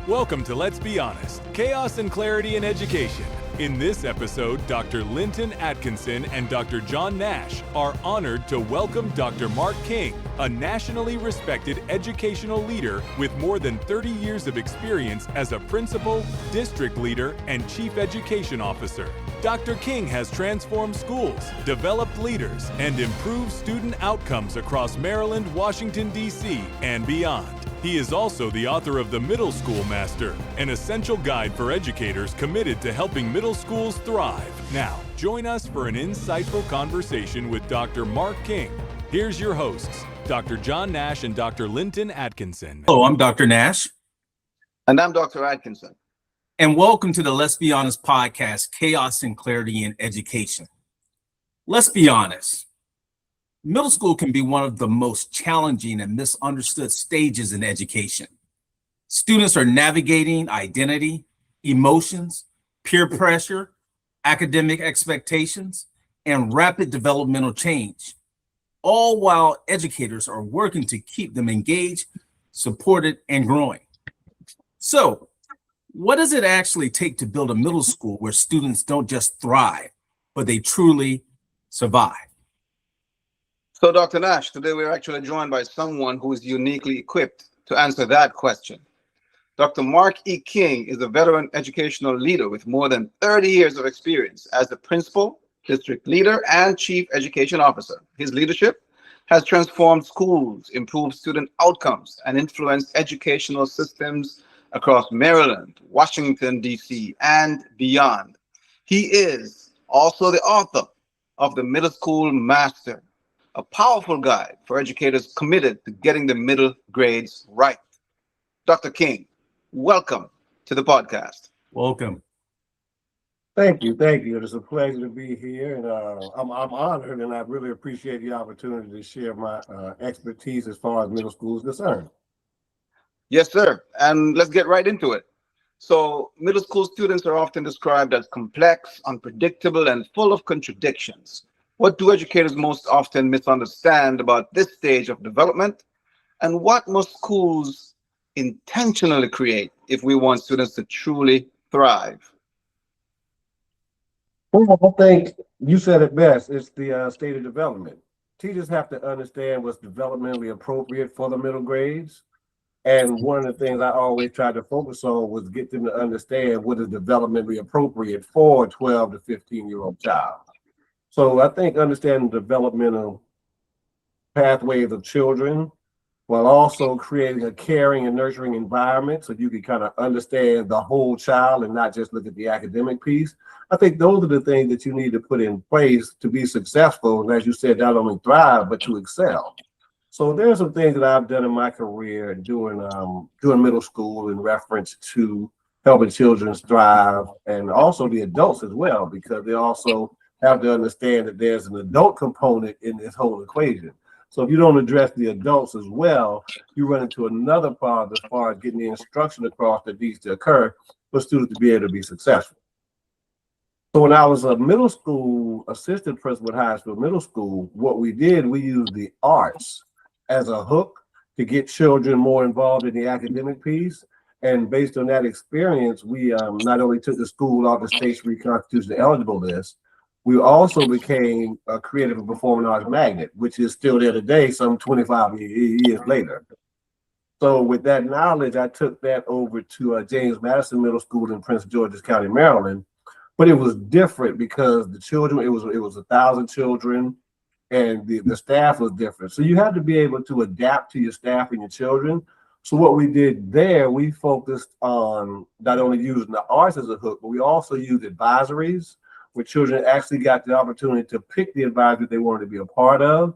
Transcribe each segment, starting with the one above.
Welcome to Let's Be Honest, Chaos and Clarity in Education. In this episode, Dr. Linton Atkinson and Dr. John Nash are honored to welcome Dr. Mark King, a nationally respected educational leader with more than 30 years of experience as a principal, district leader, and chief education officer. Dr. King has transformed schools, developed leaders, and improved student outcomes across Maryland, Washington, D.C., and beyond. He is also the author of The Middle School Master, an essential guide for educators committed to helping middle schools thrive. Now, join us for an insightful conversation with Dr. Mark King. Here's your hosts, Dr. John Nash and Dr. Linton Atkinson. Hello, I'm Dr. Nash. And I'm Dr. Atkinson. And welcome to the Let's Be Honest podcast, Chaos and Clarity in Education. Let's be honest. Middle school can be one of the most challenging and misunderstood stages in education. Students are navigating identity, emotions, peer pressure, academic expectations, and rapid developmental change, all while educators are working to keep them engaged, supported, and growing. So, what does it actually take to build a middle school where students don't just thrive, but they truly survive? So, Dr. Nash, today we're actually joined by someone who is uniquely equipped to answer that question. Dr. Mark E. King is a veteran educational leader with more than 30 years of experience as a principal, district leader, and chief education officer. His leadership has transformed schools, improved student outcomes, and influenced educational systems across Maryland, Washington, D.C., and beyond. He is also the author of The Middle School Master, a powerful guide for educators committed to getting the middle grades right. Dr. King, welcome to the podcast. Welcome. Thank you. It's a pleasure to be here, and I'm honored, and I really appreciate the opportunity to share my expertise as far as middle school is concerned. Yes, sir. And let's get right into it. So, middle school students are often described as complex, unpredictable, and full of contradictions. What do educators most often misunderstand about this stage of development? And what must schools intentionally create if we want students to truly thrive? Well, I think you said it best. It's the state of development. Teachers have to understand what's developmentally appropriate for the middle grades. And one of the things I always tried to focus on was get them to understand what is developmentally appropriate for a 12 to 15-year-old child. So I think understanding developmental pathways of children while also creating a caring and nurturing environment so you can kind of understand the whole child and not just look at the academic piece. I think those are the things that you need to put in place to be successful. And as you said, not only thrive, but to excel. So there are some things that I've done in my career doing middle school in reference to helping children thrive and also the adults as well, because they also have to understand that there's an adult component in this whole equation. So if you don't address the adults as well, you run into another problem as far as getting the instruction across that needs to occur for students to be able to be successful. So when I was a middle school assistant principal at high school middle school, what we did, we used the arts as a hook to get children more involved in the academic piece. And based on that experience, we not only took the school off the state's reconstitution eligible list, we also became a creative and performing arts magnet, which is still there today, some 25 years later. So with that knowledge, I took that over to James Madison Middle School in Prince George's County, Maryland. But it was different because the children, it was 1,000 children, and the staff was different. So you have to be able to adapt to your staff and your children. So what we did there, we focused on not only using the arts as a hook, but we also used advisories, where children actually got the opportunity to pick the advisor they wanted to be a part of.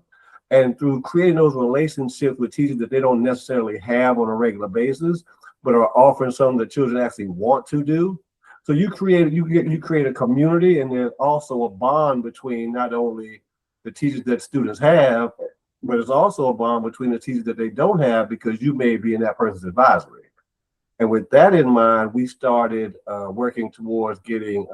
And through creating those relationships with teachers that they don't necessarily have on a regular basis, but are offering something that children actually want to do. So you create a community, and there's also a bond between not only the teachers that students have, but it's also a bond between the teachers that they don't have because you may be in that person's advisory. And with that in mind, we started working towards getting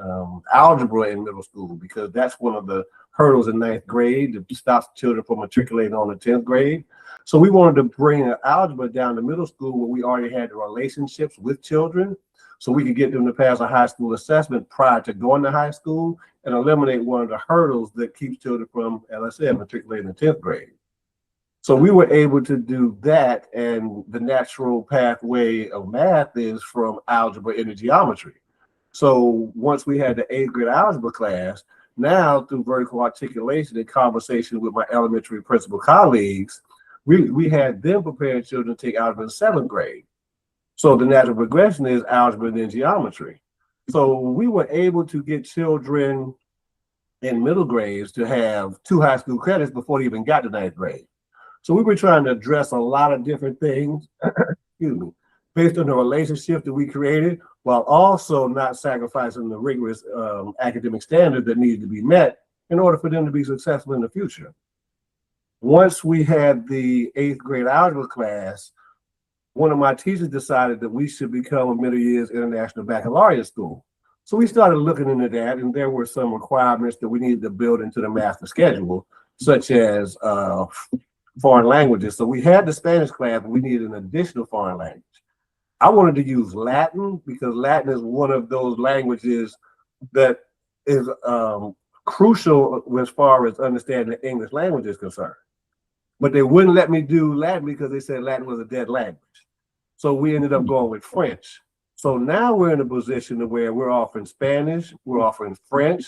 algebra in middle school, because that's one of the hurdles in ninth grade that stops children from matriculating on the 10th grade. So we wanted to bring algebra down to middle school where we already had the relationships with children, so we could get them to pass a high school assessment prior to going to high school and eliminate one of the hurdles that keeps children from, as I said, matriculating in the 10th grade. So we were able to do that, and the natural pathway of math is from algebra into geometry. So once we had the 8th grade algebra class, now through vertical articulation and conversation with my elementary principal colleagues, we had them preparing children to take algebra in 7th grade. So the natural progression is algebra and then geometry. So we were able to get children in middle grades to have 2 high school credits before they even got to 9th grade. So we were trying to address a lot of different things, excuse me, based on the relationship that we created, while also not sacrificing the rigorous academic standards that needed to be met in order for them to be successful in the future. Once we had the 8th grade algebra class, one of my teachers decided that we should become a middle years international baccalaureate school. So we started looking into that, and there were some requirements that we needed to build into the master schedule, such as foreign languages. So we had the Spanish class, but we needed an additional foreign language. I wanted to use Latin because Latin is one of those languages that is crucial as far as understanding the English language is concerned. But they wouldn't let me do Latin because they said Latin was a dead language. So we ended up going with French. So now we're in a position where we're offering Spanish, we're offering French,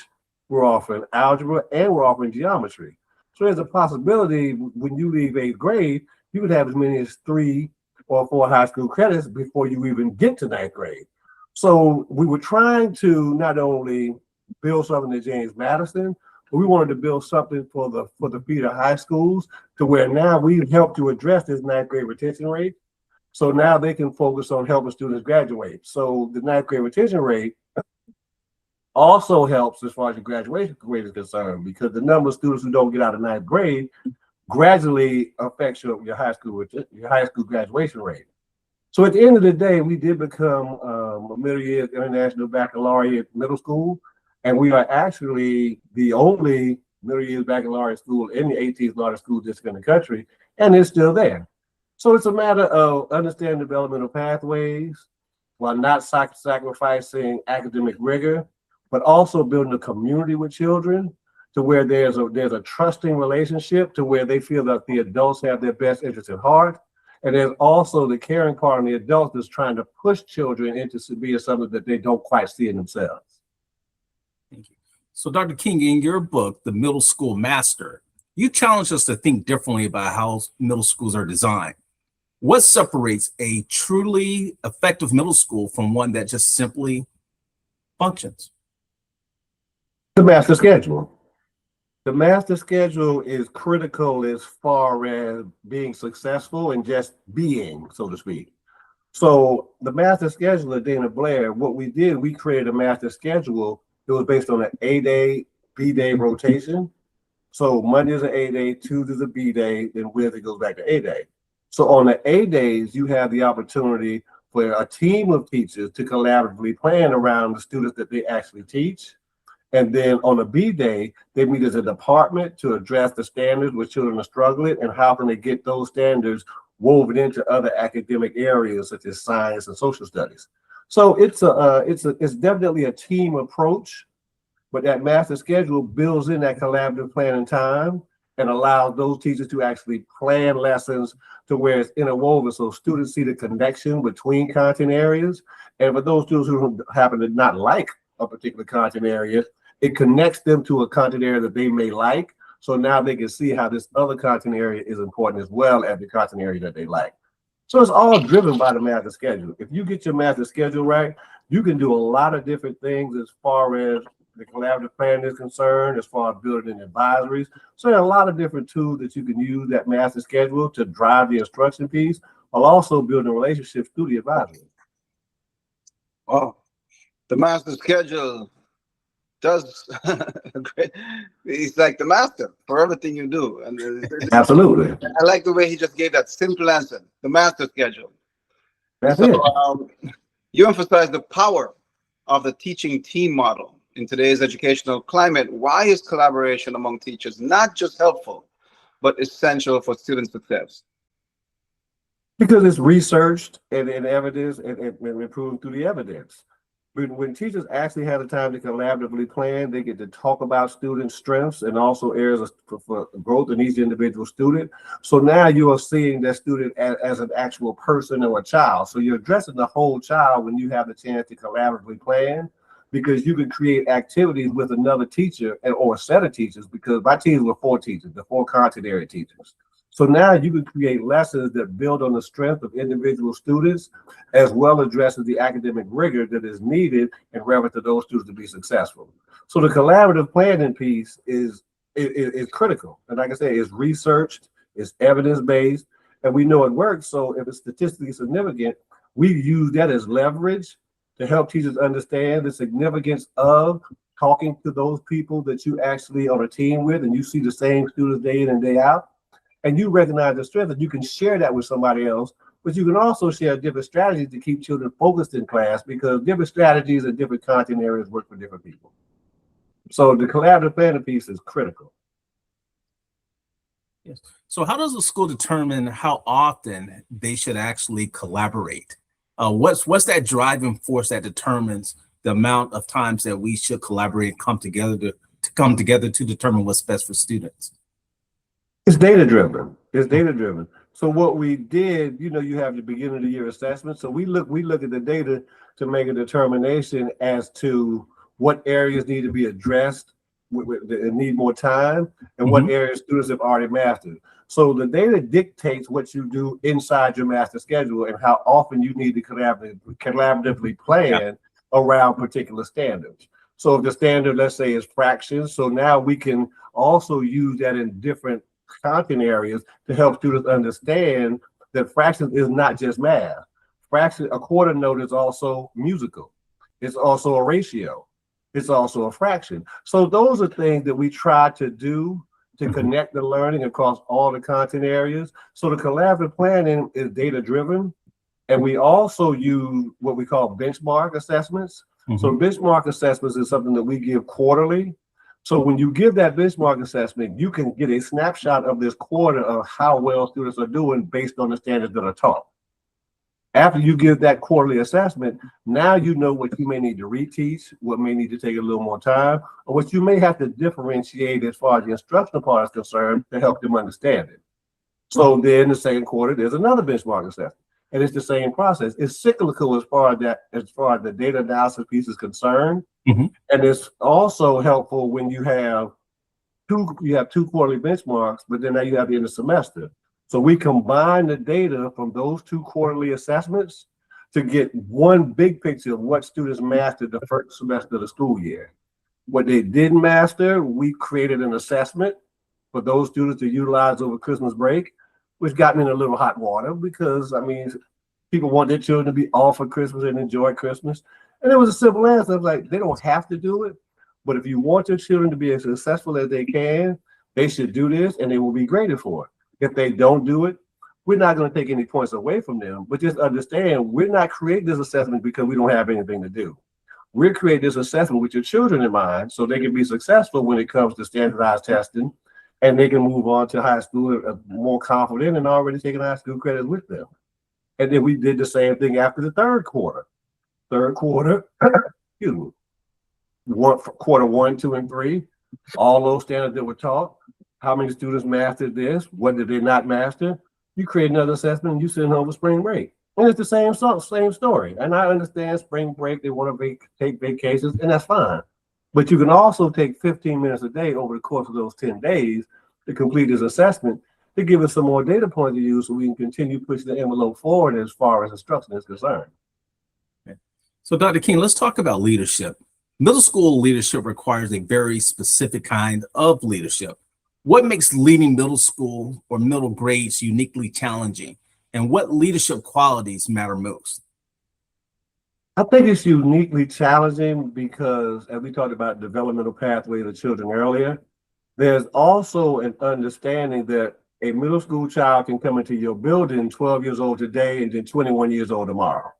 we're offering algebra, and we're offering geometry. So there's a possibility when you leave 8th grade, you could have as many as 3 or 4 high school credits before you even get to 9th grade. So we were trying to not only build something at James Madison, but we wanted to build something for the feeder high schools to where now we've helped to address this 9th grade retention rate. So now they can focus on helping students graduate. So the 9th grade retention rate also helps as far as your graduation rate is concerned, because the number of students who don't get out of 9th grade gradually affects your high school graduation rate. So at the end of the day, we did become a middle years international baccalaureate middle school, and we are actually the only middle years baccalaureate school in the 18th largest school district in the country, and it's still there. So it's a matter of understanding developmental pathways while not sacrificing academic rigor, but also building a community with children to where there's a trusting relationship to where they feel that the adults have their best interests at heart. And there's also the caring part of the adults that's trying to push children into being something that they don't quite see in themselves. Thank you. So Dr. King, in your book, The Middle School Master, you challenge us to think differently about how middle schools are designed. What separates a truly effective middle school from one that just simply functions? The master schedule. The master schedule is critical as far as being successful and just being, so to speak. So the master schedule at Dana Blair, what we did, we created a master schedule. It was based on an A-day, B-day rotation. So Monday is an A-day, Tuesday is a B-day, then Wednesday goes back to A-day. So on the A-days, you have the opportunity for a team of teachers to collaboratively plan around the students that they actually teach. And then on the B-day, they meet as a department to address the standards where children are struggling and how can they get those standards woven into other academic areas such as science and social studies. So it's definitely a team approach, but that master schedule builds in that collaborative planning time and allows those teachers to actually plan lessons to where it's interwoven so students see the connection between content areas. And for those students who happen to not like a particular content area, it connects them to a content area that they may like. So now they can see how this other content area is important as well as the content area that they like. So it's all driven by the master schedule. If you get your master schedule right, you can do a lot of different things as far as the collaborative plan is concerned, as far as building advisories. So there are a lot of different tools that you can use that master schedule to drive the instruction piece, while also building relationships through the advisory. Wow. The master schedule does it's like the master for everything you do. And Absolutely. I like the way he just gave that simple answer, the master schedule. That's so, it. You emphasize the power of the teaching team model In today's educational climate, why is collaboration among teachers not just helpful, but essential for student success? Because it's researched and evidence and improved through the evidence. When teachers actually have the time to collaboratively plan, they get to talk about student strengths and also areas for growth in each individual student. So now you are seeing that student as an actual person or a child. So you're addressing the whole child when you have the chance to collaboratively plan, because you can create activities with another teacher or a set of teachers, because my teams were 4 teachers, the 4 content area teachers. So now you can create lessons that build on the strength of individual students, as well as addresses the academic rigor that is needed in reference to those students to be successful. So the collaborative planning piece is critical. And like I say, it's researched, it's evidence-based, and we know it works. So if it's statistically significant, we use that as leverage to help teachers understand the significance of talking to those people that you actually on a team with, and you see the same students day in and day out. And you recognize the strength, and you can share that with somebody else, but you can also share different strategies to keep children focused in class, because different strategies and different content areas work for different people. So the collaborative planning piece is critical. Yes. So how does the school determine how often they should actually collaborate? What's that driving force that determines the amount of times that we should collaborate and come together to determine what's best for students? It's data driven. It's data driven. So what we did, you have the beginning of the year assessment. So we look at the data to make a determination as to what areas need to be addressed and need more time, and what areas students have already mastered. So the data dictates what you do inside your master schedule and how often you need to collaboratively plan around particular standards. So if the standard, let's say, is fractions, so now we can also use that in different content areas to help students understand that fractions is not just math. A quarter note is also musical. It's also a ratio. It's also a fraction. So those are things that we try to do to connect the learning across all the content areas. So the collaborative planning is data driven. And we also use what we call benchmark assessments. So benchmark assessments is something that we give quarterly. So when you give that benchmark assessment, you can get a snapshot of this quarter of how well students are doing based on the standards that are taught. After you give that quarterly assessment, now you know what you may need to reteach, what may need to take a little more time, or what you may have to differentiate as far as the instructional part is concerned to help them understand it. So then the second quarter, there's another benchmark assessment. And it's the same process. It's cyclical as far as the data analysis piece is concerned. And it's also helpful when you have two quarterly benchmarks, but then now you have the end of semester. So we combine the data from those 2 quarterly assessments to get one big picture of what students mastered the first semester of the school year. What they didn't master, we created an assessment for those students to utilize over Christmas break, which got me in a little hot water because, people want their children to be off for Christmas and enjoy Christmas. And it was a simple answer. I was like, they don't have to do it, but if you want your children to be as successful as they can, they should do this and they will be graded for it. If they don't do it, we're not going to take any points away from them, but just understand we're not creating this assessment because we don't have anything to do. We're creating this assessment with your children in mind so they can be successful when it comes to standardized testing, and they can move on to high school more confident and already taking high school credits with them. And then we did the same thing after the third quarter. Excuse me. Quarter 1, 2, and 3, all those standards that were taught. How many students mastered this? What did they not master? You create another assessment and you send home for spring break. And it's the same story. And I understand spring break, they want to take vacations, and that's fine. But you can also take 15 minutes a day over the course of those 10 days to complete this assessment to give us some more data points to use so we can continue pushing the envelope forward as far as instruction is concerned. Okay. So Dr. King, let's talk about leadership. Middle school leadership requires a very specific kind of leadership. What makes leading middle school or middle grades uniquely challenging, and what leadership qualities matter most? I think it's uniquely challenging because, as we talked about developmental pathways of children earlier, there's also an understanding that a middle school child can come into your building 12 years old today and then 21 years old tomorrow.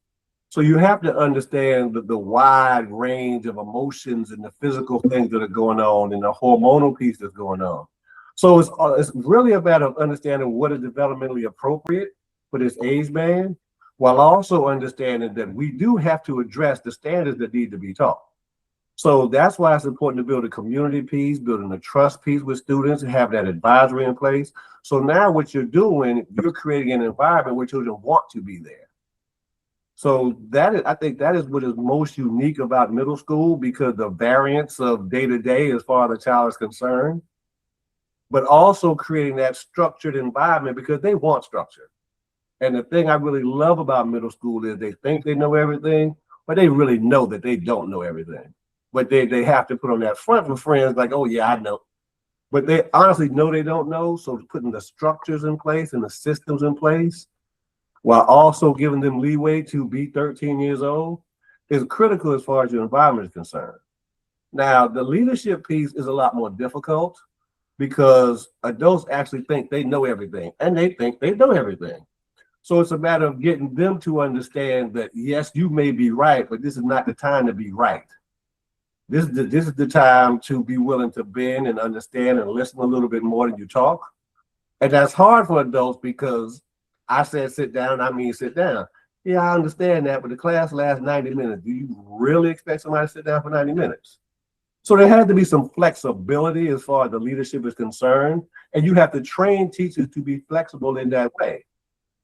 So you have to understand the wide range of emotions and the physical things that are going on and the hormonal piece that's going on. So it's really about understanding what is developmentally appropriate for this age band, while also understanding that we do have to address the standards that need to be taught. So that's why it's important to build a community piece, building a trust piece with students, and have that advisory in place. So now what you're doing, you're creating an environment where children want to be there. So I think that is what is most unique about middle school, because the variance of day to day as far as the child is concerned, but also creating that structured environment because they want structure. And the thing I really love about middle school is they think they know everything, but they really know that they don't know everything. But they have to put on that front with friends like, oh yeah, I know. But they honestly know they don't know. So putting the structures in place and the systems in place, while also giving them leeway to be 13 years old, is critical as far as your environment is concerned. Now, the leadership piece is a lot more difficult because adults actually think they know everything, and they think they know everything. So it's a matter of getting them to understand that, yes, you may be right, but this is not the time to be right. This is the time to be willing to bend and understand and listen a little bit more than you talk. And that's hard for adults because I said sit down, I mean sit down. Yeah, I understand that, but the class lasts 90 minutes. Do you really expect somebody to sit down for 90 minutes? So there has to be some flexibility as far as the leadership is concerned, and you have to train teachers to be flexible in that way.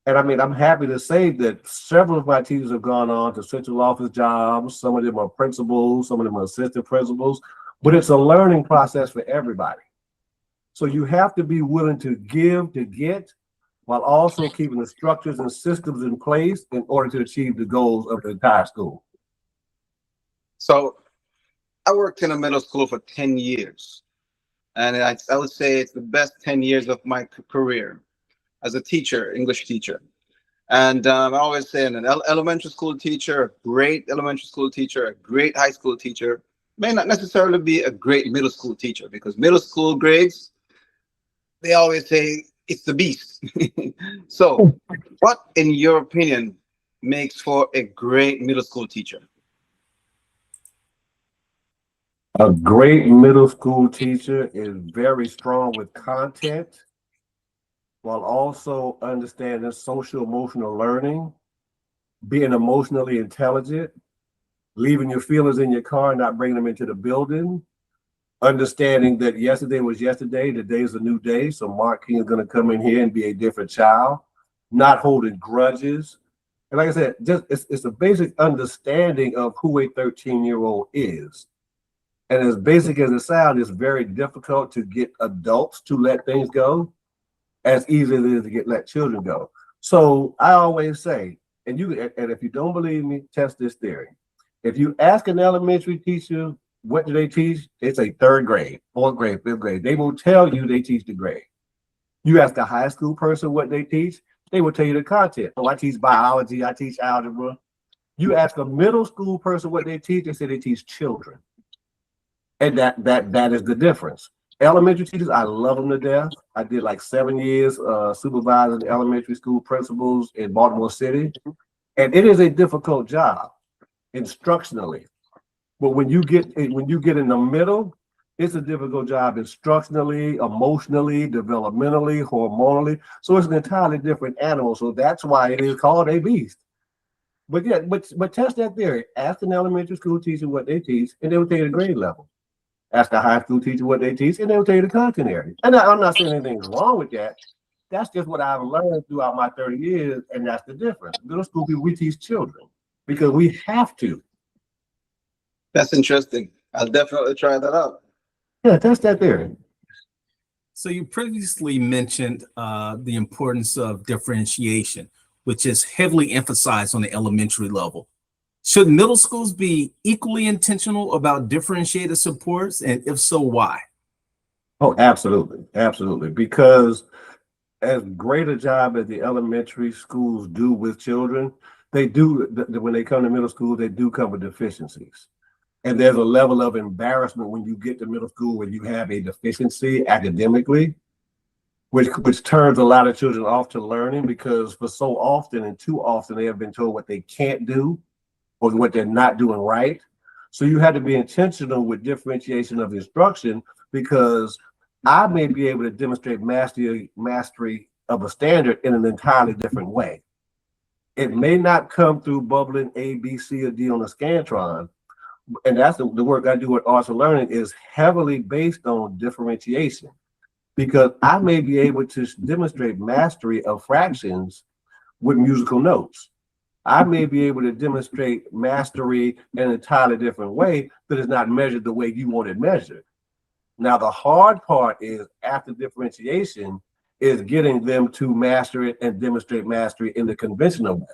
And I mean, I'm happy to say that several of my teachers have gone on to central office jobs. Some of them are principals, some of them are assistant principals, but it's a learning process for everybody. So you have to be willing to give to get, while also keeping the structures and systems in place in order to achieve the goals of the entire school. So I worked in a middle school for 10 years, and I would say it's the best 10 years of my career as a teacher, English teacher. And I always say an elementary school teacher, a great elementary school teacher, a great high school teacher may not necessarily be a great middle school teacher, because middle school grades, they always say it's the beast. So what, in your opinion, makes for a great middle school teacher? A great middle school teacher is very strong with content, while also understanding social emotional learning, being emotionally intelligent, leaving your feelings in your car, not bringing them into the building, understanding that yesterday was yesterday, today is a new day. So Mark King is going to come in here and be a different child, not holding grudges. And like I said, just it's a basic understanding of who a 13-year-old is. And as basic as it sounds, it's very difficult to get adults to let things go, as easy as it is to let children go. So I always say, and if you don't believe me, test this theory. If you ask an elementary teacher, what do they teach? They say third grade, fourth grade, fifth grade. They will tell you they teach the grade. You ask a high school person what they teach, they will tell you the content. Oh, I teach biology, I teach algebra. You ask a middle school person what they teach, they say they teach children. And that is the difference. Elementary teachers, I love them to death. I did like 7 years supervising elementary school principals in Baltimore City. And it is a difficult job instructionally. But when you get in the middle, it's a difficult job instructionally, emotionally, developmentally, hormonally. So it's an entirely different animal. So that's why it is called a beast. But yeah, but test that theory. Ask an elementary school teacher what they teach, and they will tell you the grade level. Ask a high school teacher what they teach, and they will tell you the content area. And I'm not saying anything's wrong with that. That's just what I've learned throughout my 30 years, and that's the difference. Middle school people, we teach children because we have to. That's interesting. I'll definitely try that out. Yeah, test that theory. So you previously mentioned the importance of differentiation, which is heavily emphasized on the elementary level. Should middle schools be equally intentional about differentiated supports? And if so, why? Oh, absolutely. Absolutely. Because as great a job as the elementary schools do with children, they do, when they come to middle school, they do come with deficiencies. And there's a level of embarrassment when you get to middle school where you have a deficiency academically, which turns a lot of children off to learning, because for so often and too often they have been told what they can't do or what they're not doing right. So you have to be intentional with differentiation of instruction, because I may be able to demonstrate mastery of a standard in an entirely different way. It may not come through bubbling A, B, C, or D on the Scantron. And that's the work I do with arts and learning is heavily based on differentiation, because I may be able to demonstrate mastery of fractions with musical notes. I may be able to demonstrate mastery in an entirely different way that is not measured the way you want it measured. Now, the hard part is after differentiation is getting them to master it and demonstrate mastery in the conventional way.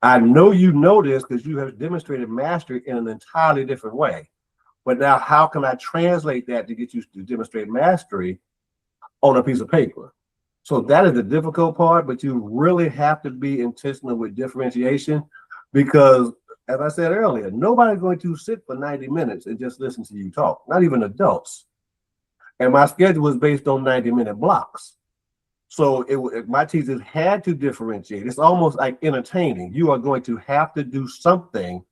I know you know this because you have demonstrated mastery in an entirely different way. But now how can I translate that to get you to demonstrate mastery on a piece of paper? So that is the difficult part, but you really have to be intentional with differentiation, because as I said earlier, nobody's going to sit for 90 minutes and just listen to you talk, not even adults. And my schedule was based on 90-minute blocks. So my teachers had to differentiate. It's almost like entertaining. You are going to have to do something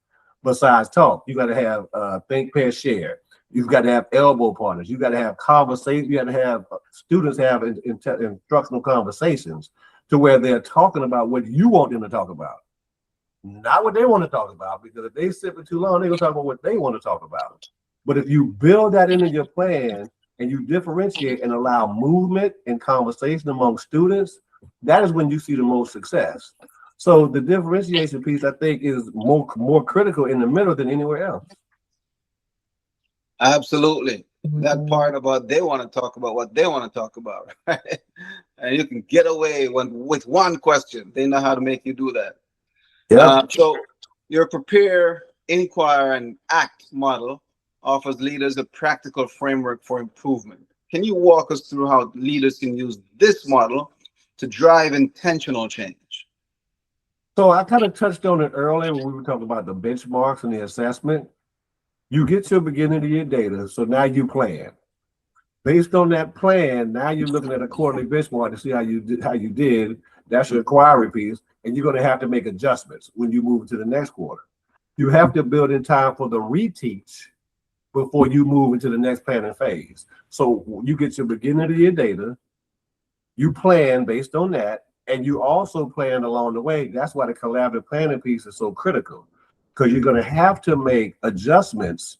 besides talk. You got to have think, pair, share. You've got to have elbow partners. You got to have conversation. You got to have students have instructional conversations to where they're talking about what you want them to talk about, not what they want to talk about. Because if they sit for too long, they're gonna talk about what they want to talk about. But if you build that into your plan and you differentiate and allow movement and conversation among students, that is when you see the most success. So the differentiation piece, I think, is more critical in the middle than anywhere else. Absolutely. That part about they want to talk about what they want to talk about, right? And you can get away with one question. They know how to make you do that. Yeah. So your prepare, inquire, and act model offers leaders a practical framework for improvement. Can you walk us through how leaders can use this model to drive intentional change? So I kind of touched on it earlier when we were talking about the benchmarks and the assessment. You get to the beginning of your data, so now you plan. Based on that plan, now you're looking at a quarterly benchmark to see how you did. That's your inquiry piece, and you're going to have to make adjustments when you move to the next quarter. You have to build in time for the reteach before you move into the next planning phase. So you get your beginning of your data, you plan based on that, and you also plan along the way. That's why the collaborative planning piece is so critical, because you're going to have to make adjustments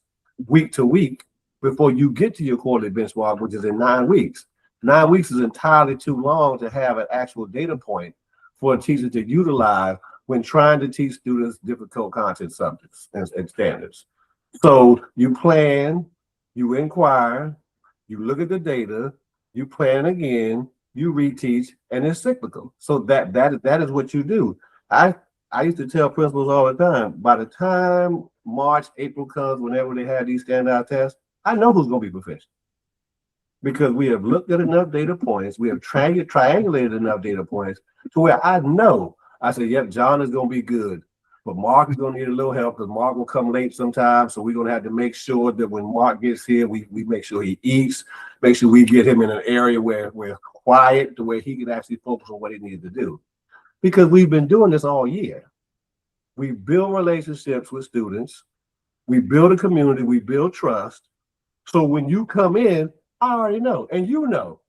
week to week before you get to your quarterly benchmark, which is in 9 weeks. 9 weeks is entirely too long to have an actual data point for a teacher to utilize when trying to teach students difficult content subjects and standards. So you plan, you inquire, you look at the data, you plan again, you reteach, and it's cyclical. So that is what you do. I used to tell principals all the time, by the time March, April comes, whenever they have these standout tests, I know who's going to be proficient. Because we have looked at enough data points, we have triangulated enough data points to where I know, I say, yep, John is going to be good. But Mark is going to need a little help because Mark will come late sometimes. So we're going to have to make sure that when Mark gets here, we make sure he eats, make sure we get him in an area where we're quiet to where he can actually focus on what he needs to do. Because we've been doing this all year. We build relationships with students. We build a community. We build trust. So when you come in, I already know. And you know,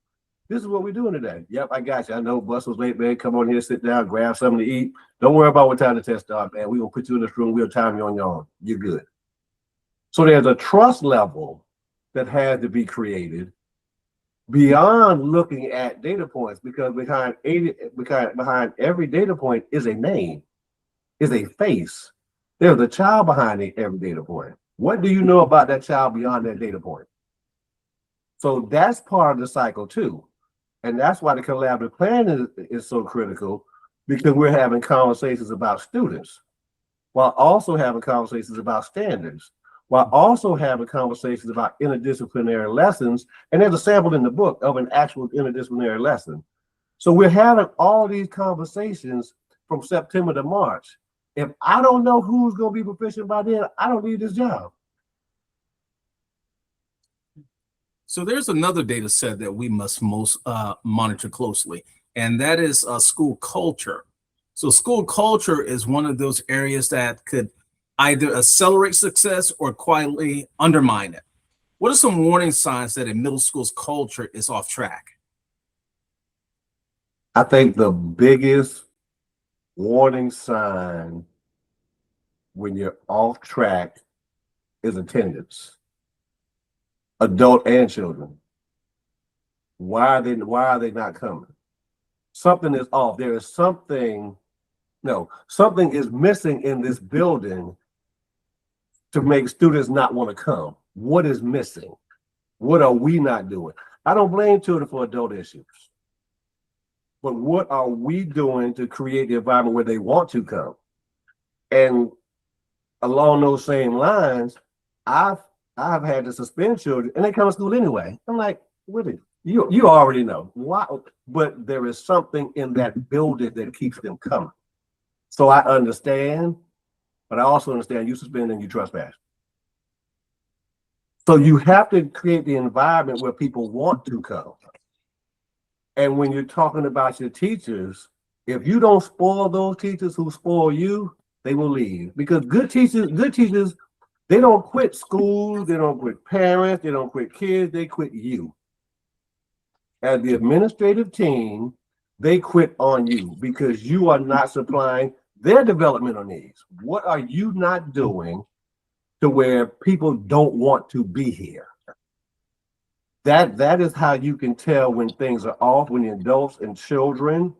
this is what we're doing today. Yep, I got you. I know bus was late, man. Come on here, sit down, grab something to eat. Don't worry about what time the test starts, man. We're going to put you in this room. We'll time you on your own. You're good. So there's a trust level that has to be created beyond looking at data points, because behind every data point is a name, is a face. There's a child behind every data point. What do you know about that child beyond that data point? So that's part of the cycle too. And that's why the collaborative plan is so critical, because we're having conversations about students while also having conversations about standards, while also having conversations about interdisciplinary lessons. And there's a sample in the book of an actual interdisciplinary lesson. So we're having all these conversations from September to March. If I don't know who's going to be proficient by then, I don't need this job. So there's another data set that we must most monitor closely, and that is school culture. So school culture is one of those areas that could either accelerate success or quietly undermine it. What are some warning signs that a middle school's culture is off track? I think the biggest warning sign when you're off track is attendance, adult and children. Why are they not coming? Something is off. There is something is missing in this building to make students not want to come. What is missing? What are we not doing? I don't blame children for adult issues, but what are we doing to create the environment where they want to come? And along those same lines, I've had to suspend children, and they come to school anyway. I'm like, what is you already know why, but there is something in that building that keeps them coming. So I understand, but I also understand you suspend and you trespass. So you have to create the environment where people want to come. And when you're talking about your teachers, if you don't spoil those teachers who spoil you, they will leave. Because good teachers, they don't quit school, they don't quit parents, they don't quit kids, they quit you. As the administrative team, they quit on you because you are not supplying their developmental needs. What are you not doing to where people don't want to be here? That is how you can tell when things are off, when the adults and children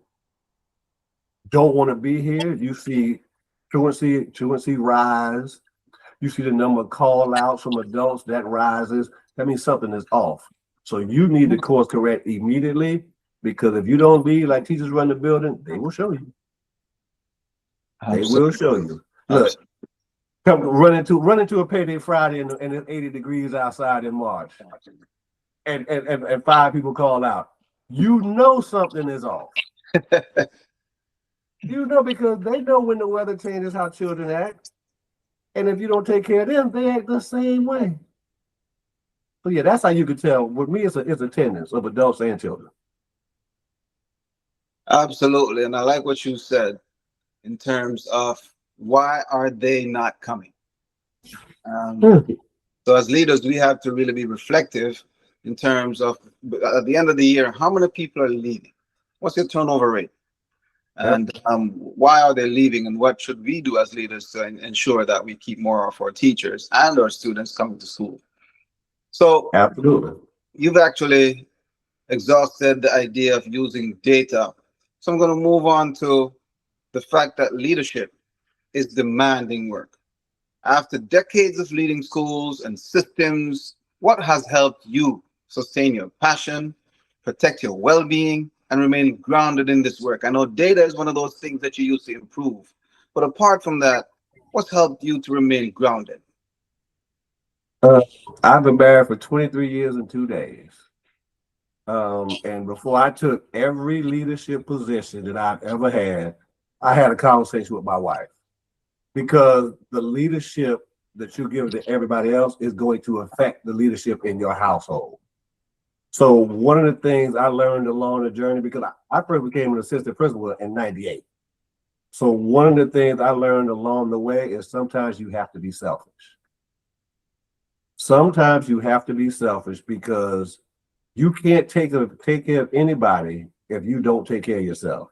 don't want to be here. You see truancy rise. You see the number of call outs from adults that rises. That means something is off. So you need to course correct immediately, because if you don't be like teachers run the building, they will show you. They will show you. Look, come run into a payday Friday and it's 80 degrees outside in March. And 5 people call out. You know something is off. You know, because they know when the weather changes how children act. And if you don't take care of them, they act the same way. So yeah, that's how you can tell. With me, it's attendance of adults and children. Absolutely. And I like what you said in terms of why are they not coming? So as leaders, we have to really be reflective in terms of, at the end of the year, how many people are leaving? What's your turnover rate? And why are they leaving? And what should we do as leaders to ensure that we keep more of our teachers and our students coming to school? So absolutely, you've actually exhausted the idea of using data. So I'm going to move on to the fact that leadership is demanding work. After decades of leading schools and systems, what has helped you sustain your passion, protect your well-being, and remain grounded in this work? I know data is one of those things that you use to improve, but apart from that, what's helped you to remain grounded? I've been married for 23 years and 2 days. And before I took every leadership position that I've ever had, I had a conversation with my wife, because the leadership that you give to everybody else is going to affect the leadership in your household. So one of the things I learned along the journey, because I first became an assistant principal in '98. So one of the things I learned along the way is sometimes you have to be selfish. Sometimes you have to be selfish, because you can't take care of anybody if you don't take care of yourself.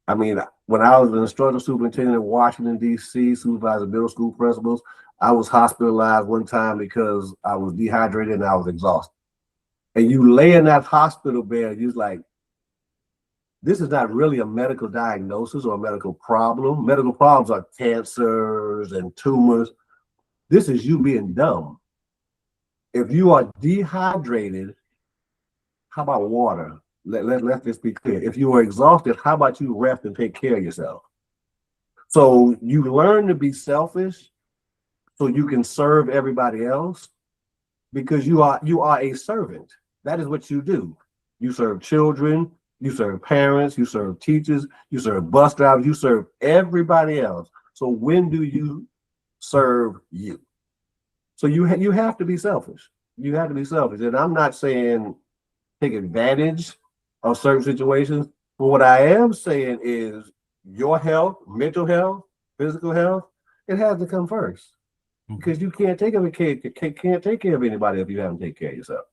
I mean, when I was an instructor superintendent in Washington, D.C., supervisor middle school principals, I was hospitalized one time because I was dehydrated and I was exhausted. And you lay in that hospital bed, you're like, this is not really a medical diagnosis or a medical problem. Medical problems are cancers and tumors. This is you being dumb. If you are dehydrated, how about water? Let this be clear. If you are exhausted, how about you rest and take care of yourself? So you learn to be selfish so you can serve everybody else, because you are a servant. That is what you do. You serve children, you serve parents, you serve teachers, you serve bus drivers, you serve everybody else. So when do you serve you? So you have to be selfish. You have to be selfish. And I'm not saying take advantage of certain situations, but what I am saying is your health, mental health, physical health, It has to come first. Because you can't take care of a kid, can't take care of anybody if you haven't taken care of yourself.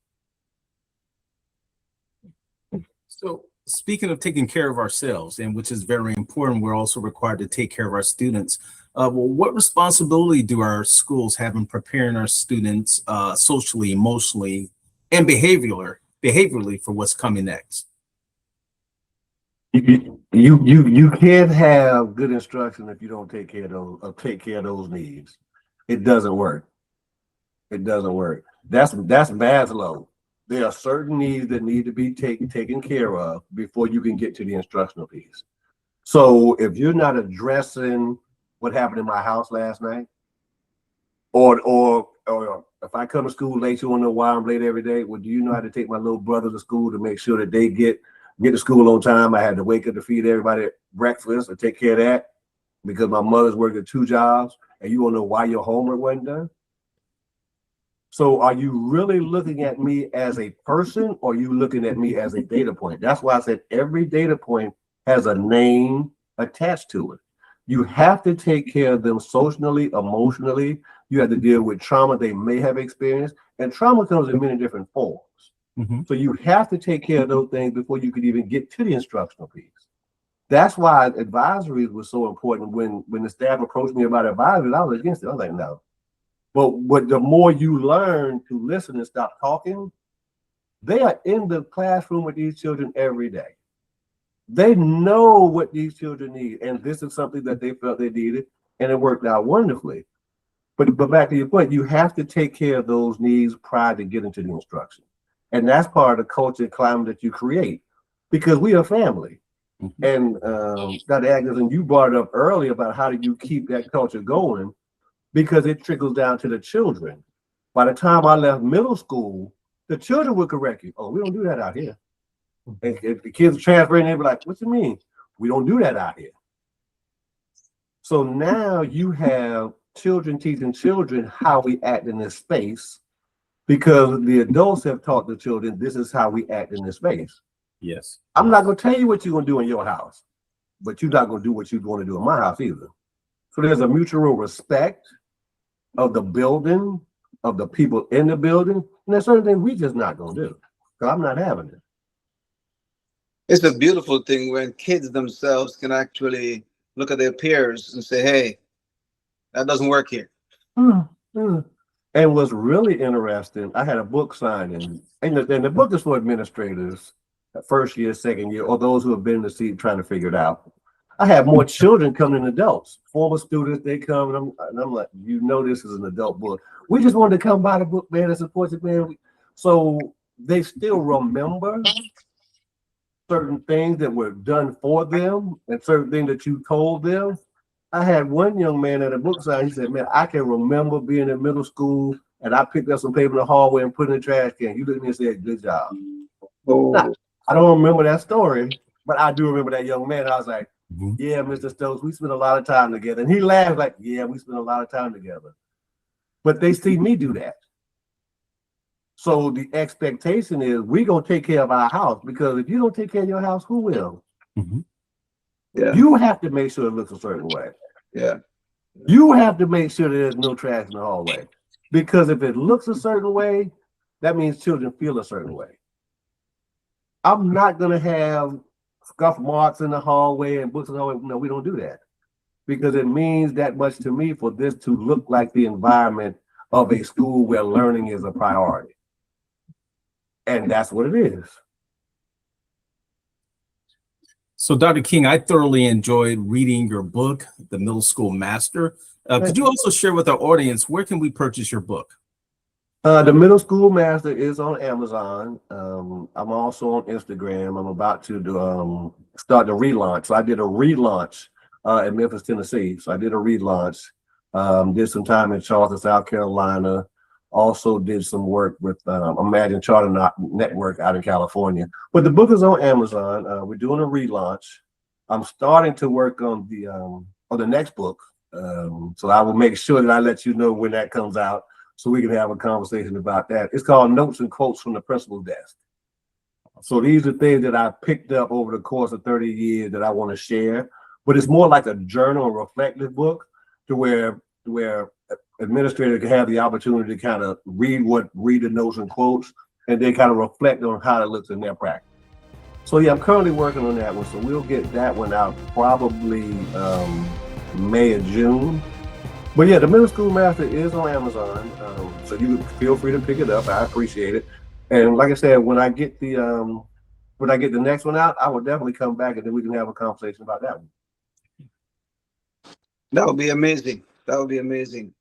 So speaking of taking care of ourselves, and which is very important, we're also required to take care of our students. Well, what responsibility do our schools have in preparing our students socially, emotionally, and behaviorally for what's coming next? You can't have good instruction if you don't take care of those needs. It doesn't work. It doesn't work. That's Maslow. There are certain needs that need to be taken care of before you can get to the instructional piece. So if you're not addressing what happened in my house last night, or if I come to school late, you want to know why I'm late every day. Well, do you know how to take my little brother to school to make sure that they get to school on time? I had to wake up to feed everybody breakfast or take care of that because my mother's working 2 jobs, and you want to know why your homework wasn't done? So are you really looking at me as a person, or are you looking at me as a data point? That's why I said every data point has a name attached to it. You have to take care of them socially, emotionally. You have to deal with trauma they may have experienced, and trauma comes in many different forms. So you have to take care of those things before you could even get to the instructional piece. That's why advisories were so important. When the staff approached me about advisories, I was against it. I was like, no. But the more you learn to listen and stop talking, they are in the classroom with these children every day. They know what these children need, and this is something that they felt they needed, and it worked out wonderfully. But back to your point, you have to take care of those needs prior to getting to the instruction. And that's part of the culture and climate that you create, because we are family. And Dr. Atkinson, you brought it up earlier about how do you keep that culture going, because it trickles down to the children. By the time I left middle school, the children would correct you. Oh, we don't do that out here. And if the kids transferring, they'd be like, what you mean? We don't do that out here. So now you have children teaching children how we act in this space, because the adults have taught the children this is how we act in this space. Yes. I'm not going to tell you what you're going to do in your house, but you're not going to do what you're going to do in my house either. So there's a mutual respect of the building, of the people in the building, and there's certain things we just not going to do. So I'm not having it. It's a beautiful thing when kids themselves can actually look at their peers and say, hey, that doesn't work here. And what's really interesting, I had a book signing, and the book is for administrators, first year, second year, or those who have been in the seat trying to figure it out. I have more children come than adults. Former students, they come, and I'm like, you know, this is an adult book. We just wanted to come by the book, man, and support it, man. So they still remember certain things that were done for them and certain things that you told them. I had one young man at a book sign. He said, man, I can remember being in middle school and I picked up some paper in the hallway and put it in the trash can. You looked at me and said, good job. Now, I don't remember that story, but I do remember that young man. I was like, yeah, Mr. Stokes, we spent a lot of time together. And he laughed like, yeah, we spent a lot of time together. But they see me do that. So the expectation is we're going to take care of our house, because if you don't take care of your house, who will? Yeah. You have to make sure it looks a certain way. Yeah. You have to make sure there's no trash in the hallway, because if it looks a certain way, that means children feel a certain way. I'm not going to have scuff marks in the hallway and books in the hallway. No, we don't do that, because it means that much to me for this to look like the environment of a school where learning is a priority. And that's what it is. So, Dr. King, I thoroughly enjoyed reading your book, The Middle School Master. Could you also share with our audience, where can we purchase your book? The Middle School Master is on Amazon. I'm also on Instagram. I'm about to start the relaunch. So I did a relaunch in Memphis, Tennessee. So I did a relaunch. Did some time in Charleston, South Carolina. Also did some work with Imagine Charter Network out in California. But the book is on Amazon. We're doing a relaunch. I'm starting to work on the next book. So I will make sure that I let you know when that comes out, so we can have a conversation about that. It's called Notes and Quotes from the Principal's Desk. So these are things that I picked up over the course of 30 years that I want to share. But it's more like a journal, a reflective book, to where administrators can have the opportunity to kind of read the notes and quotes, and they kind of reflect on how it looks in their practice. So yeah, I'm currently working on that one. So we'll get that one out probably May or June. But yeah, the Middle School Master is on Amazon, so you feel free to pick it up. I appreciate it. And like I said, when I get the next one out, I will definitely come back and then we can have a conversation about that one. That would be amazing. That would be amazing.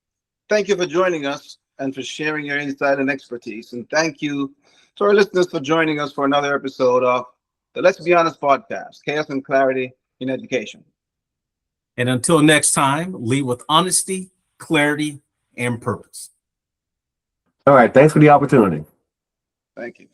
Thank you for joining us and for sharing your insight and expertise. And thank you to our listeners for joining us for another episode of the Let's Be Honest podcast, Chaos and Clarity in Education. And until next time, lead with honesty, clarity, and purpose. All right. Thanks for the opportunity. Thank you.